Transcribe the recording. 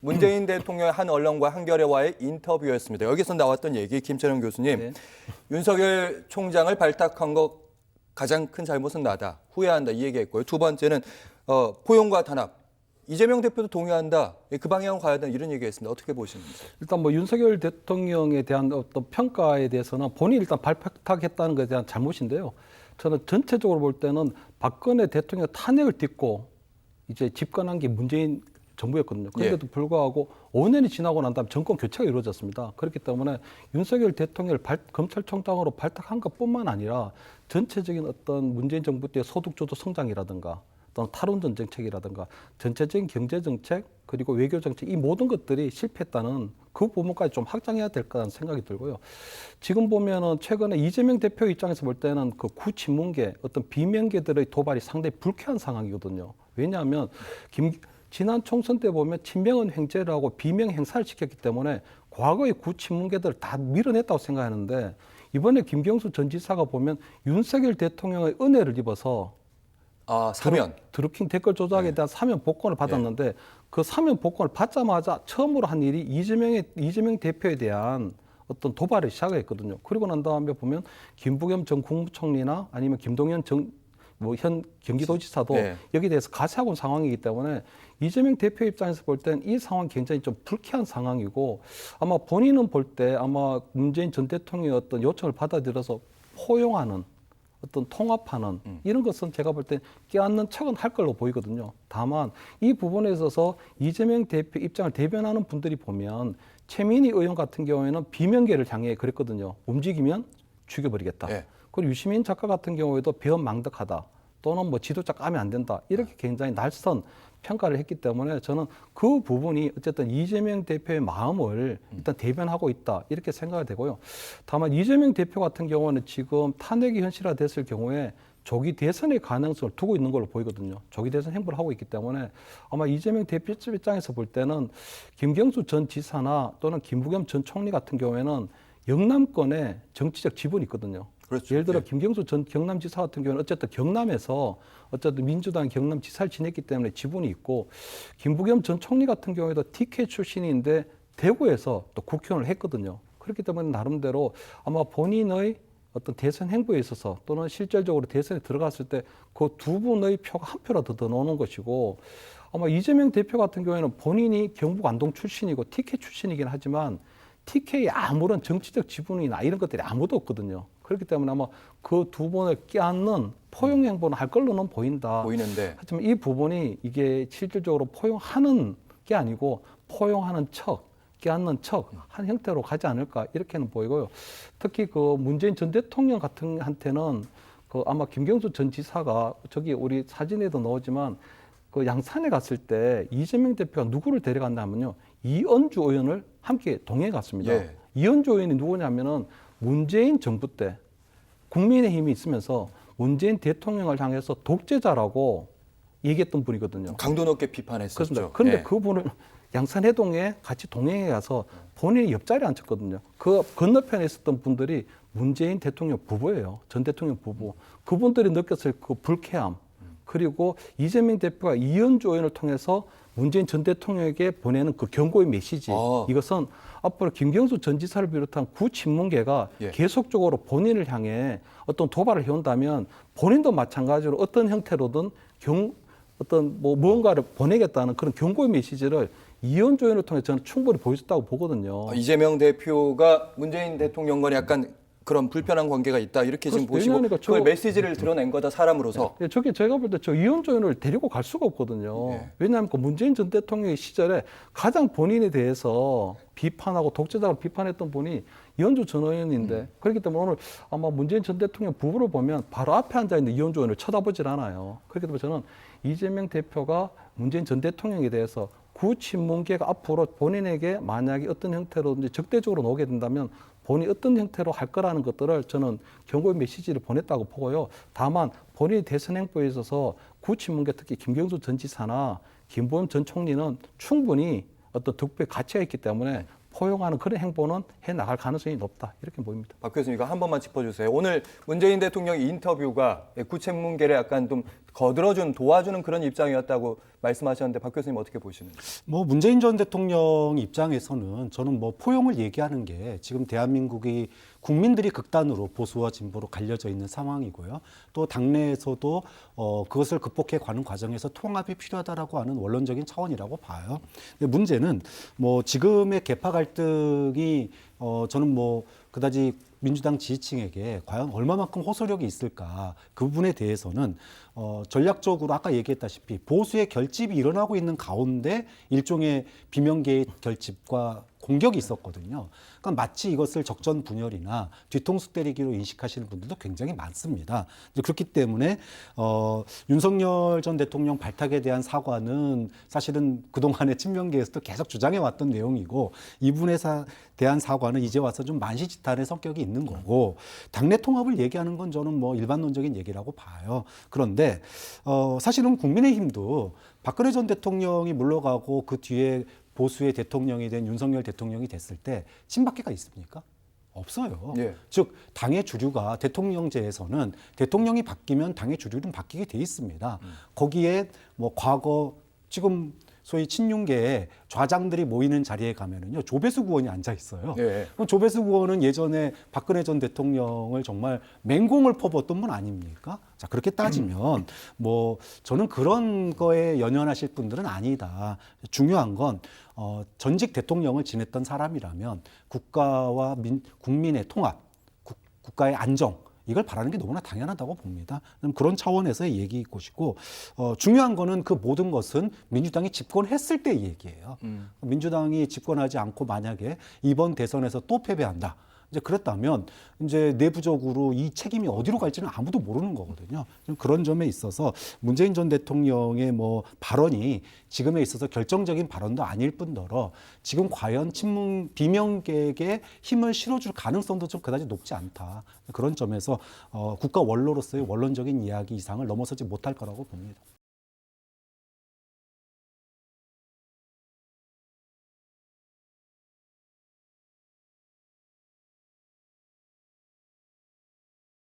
문재인 대통령의 한 언론과 한겨레와의 인터뷰였습니다. 여기서 나왔던 얘기, 김철영 교수님, 네. 윤석열 총장을 발탁한 것 가장 큰 잘못은 나다, 후회한다 이 얘기했고요. 두 번째는 포용과 단합, 이재명 대표도 동의한다, 그 방향으로 가야 된다 이런 얘기했습니다. 어떻게 보시는지? 일단 뭐 윤석열 대통령에 대한 어떤 평가에 대해서는 본인이 일단 발탁했다는 것에 대한 잘못인데요. 저는 전체적으로 볼 때는 박근혜 대통령 탄핵을 딛고 이제 집권한 게 문재인 정부였거든요. 그런데도 불구하고 5년이 지나고 난 다음에 정권 교체가 이루어졌습니다. 그렇기 때문에 윤석열 대통령을 검찰총장으로 발탁한 것뿐만 아니라 전체적인 어떤 문재인 정부 때 소득주도 성장이라든가 또는 탈원전 정책이라든가 전체적인 경제정책 그리고 외교정책 이 모든 것들이 실패했다는 그 부분까지 좀 확장해야 될 거라는 생각이 들고요. 지금 보면은 최근에 이재명 대표 입장에서 볼 때는 그 구친문계 어떤 비명계들의 도발이 상당히 불쾌한 상황이거든요. 왜냐하면 지난 총선 때 보면 친명은 횡재라고 비명 행사를 시켰기 때문에 과거의 구친문계들을 다 밀어냈다고 생각하는데 이번에 김경수 전 지사가 보면 윤석열 대통령의 은혜를 입어서 사면. 드루킹 댓글 조작에 대한 사면 복권을 받았는데 그 사면 복권을 받자마자 처음으로 한 일이 이재명 대표에 대한 어떤 도발을 시작했거든요. 그리고 난 다음에 보면 김부겸 전 국무총리나 아니면 김동연 현 경기도지사도 여기에 대해서 가세하고 온 상황이기 때문에 이재명 대표 입장에서 볼 때는 이 상황이 굉장히 좀 불쾌한 상황이고 아마 본인은 볼 때 아마 문재인 전 대통령의 어떤 요청을 받아들여서 포용하는 어떤 통합하는 이런 것은 제가 볼 때 껴안는 척은 할 걸로 보이거든요. 다만 이 부분에 있어서 이재명 대표 입장을 대변하는 분들이 보면 최민희 의원 같은 경우에는 비명계를 향해 그랬거든요. 움직이면 죽여버리겠다. 그리고 유시민 작가 같은 경우에도 배은망덕하다. 또는 뭐 지도자 까면 안 된다. 이렇게 굉장히 날선 평가를 했기 때문에 저는 그 부분이 어쨌든 이재명 대표의 마음을 일단 대변하고 있다. 이렇게 생각이 되고요. 다만 이재명 대표 같은 경우는 지금 탄핵이 현실화됐을 경우에 조기 대선의 가능성을 두고 있는 걸로 보이거든요. 조기 대선 행보를 하고 있기 때문에 아마 이재명 대표 입장에서 볼 때는 김경수 전 지사나 또는 김부겸 전 총리 같은 경우에는 영남권에 정치적 지분이 있거든요. 그렇죠. 예를 들어 김경수 전 경남지사 같은 경우는 어쨌든 경남에서 어쨌든 민주당 경남지사를 지냈기 때문에 지분이 있고 김부겸 전 총리 같은 경우에도 TK 출신인데 대구에서 또 국회의원을 했거든요. 그렇기 때문에 나름대로 아마 본인의 어떤 대선 행보에 있어서 또는 실질적으로 대선에 들어갔을 때 그 두 분의 표가 한 표라도 더 나오는 것이고 아마 이재명 대표 같은 경우에는 본인이 경북 안동 출신이고 TK 출신이긴 하지만 TK에 아무런 정치적 지분이나 이런 것들이 아무도 없거든요. 그렇기 때문에 아마 그 두 분을 껴안는 포용 행보는 할 걸로는 보이는데 하지만 이 부분이 이게 실질적으로 포용하는 게 아니고 포용하는 척, 껴안는 척 한 형태로 가지 않을까 이렇게는 보이고요. 특히 그 문재인 전 대통령 같은 한테는 그 아마 김경수 전 지사가 저기 우리 사진에도 나오지만 그 양산에 갔을 때 이재명 대표가 누구를 데려갔냐면요. 이은주 의원을 함께 동행해 갔습니다. 이은주 의원이 누구냐면은 문재인 정부 때 국민의힘이 있으면서 문재인 대통령을 향해서 독재자라고 얘기했던 분이거든요. 강도 높게 비판했었죠. 그런데 그분을 양산해동에 같이 동행해 가서 본인이 옆자리에 앉혔거든요. 그 건너편에 있었던 분들이 문재인 대통령 부부예요. 전 대통령 부부. 그분들이 느꼈을 그 불쾌함 그리고 이재명 대표가 이은주 의원을 통해서 문재인 전 대통령에게 보내는 그 경고의 메시지 이것은 앞으로 김경수 전 지사를 비롯한 구친문계가 계속적으로 본인을 향해 어떤 도발을 해온다면 본인도 마찬가지로 어떤 형태로든 어떤 무언가를 보내겠다는 그런 경고의 메시지를 이은주 의원을 통해 저는 충분히 보여줬다고 보거든요. 이재명 대표가 문재인 대통령과 약간 그런 불편한 관계가 있다 이렇게 지금 보시고 그걸 메시지를 드러낸 거다 사람으로서. 저게 제가 볼 때 저 이은주 의원을 데리고 갈 수가 없거든요. 왜냐하면 그 문재인 전 대통령의 시절에 가장 본인에 대해서 비판하고 독재자를 비판했던 분이 이은주 전 의원인데 그렇기 때문에 오늘 아마 문재인 전 대통령 부부를 보면 바로 앞에 앉아 있는 이은주 의원을 쳐다보질 않아요. 그렇기 때문에 저는 이재명 대표가 문재인 전 대통령에 대해서 구친문계가 앞으로 본인에게 만약에 어떤 형태로든지 적대적으로 나오게 된다면 본인이 어떤 형태로 할 거라는 것들을 저는 경고의 메시지를 보냈다고 보고요. 다만 본인이 대선 행보에 있어서 구친문계 특히 김경수 전 지사나 김부겸 전 총리는 충분히 어떤 득표의 가치가 있기 때문에 포용하는 그런 행보는 해나갈 가능성이 높다. 이렇게 보입니다. 박 교수님 이거 한 번만 짚어주세요. 오늘 문재인 대통령 인터뷰가 구친문계를 약간 좀 거들어준 도와주는 그런 입장이었다고 말씀하셨는데 박 교수님 어떻게 보시는지? 뭐 문재인 전 대통령 입장에서는 저는 뭐 포용을 얘기하는 게 지금 대한민국이 국민들이 극단으로 보수와 진보로 갈려져 있는 상황이고요. 또 당내에서도 그것을 극복해 가는 과정에서 통합이 필요하다라고 하는 원론적인 차원이라고 봐요. 근데 문제는 뭐 지금의 계파 갈등이 저는 뭐 그다지 민주당 지지층에게 과연 얼마만큼 호소력이 있을까 그 부분에 대해서는 전략적으로 아까 얘기했다시피 보수의 결집이 일어나고 있는 가운데 일종의 비명계의 결집과 공격이 있었거든요. 그러니까 마치 이것을 적전 분열이나 뒤통수 때리기로 인식하시는 분들도 굉장히 많습니다. 이제 그렇기 때문에 윤석열 전 대통령 발탁에 대한 사과는 사실은 그동안의 친명계에서도 계속 주장해왔던 내용이고 이분에 대한 사과는 이제 와서 좀 만시지탄의 성격이 있는 거고 당내 통합을 얘기하는 건 저는 뭐 일반론적인 얘기라고 봐요. 그런데 사실은 국민의힘도 박근혜 전 대통령이 물러가고 그 뒤에 보수의 대통령이 된 윤석열 대통령이 됐을 때 친박계가 있습니까? 없어요. 예. 즉 당의 주류가 대통령제에서는 대통령이 바뀌면 당의 주류는 바뀌게 돼 있습니다. 거기에 뭐 과거 지금 소위 친윤계의 좌장들이 모이는 자리에 가면은요 조배수 의원이 앉아 있어요. 예. 그럼 조배수 의원은 예전에 박근혜 전 대통령을 정말 맹공을 퍼부었던 분 아닙니까? 자 그렇게 따지면 뭐 저는 그런 거에 연연하실 분들은 아니다. 중요한 건 전직 대통령을 지냈던 사람이라면 국가와 국민의 통합, 국가의 안정 이걸 바라는 게 너무나 당연하다고 봅니다. 그런 차원에서의 얘기일 것이고 중요한 거는 그 모든 것은 민주당이 집권했을 때의 얘기예요. 민주당이 집권하지 않고 만약에 이번 대선에서 또 패배한다. 이제 그랬다면 이제 내부적으로 이 책임이 어디로 갈지는 아무도 모르는 거거든요. 그런 점에 있어서 문재인 전 대통령의 뭐 발언이 지금에 있어서 결정적인 발언도 아닐 뿐더러 지금 과연 비명계에게 힘을 실어줄 가능성도 좀 그다지 높지 않다. 그런 점에서 국가 원로로서의 원론적인 이야기 이상을 넘어서지 못할 거라고 봅니다.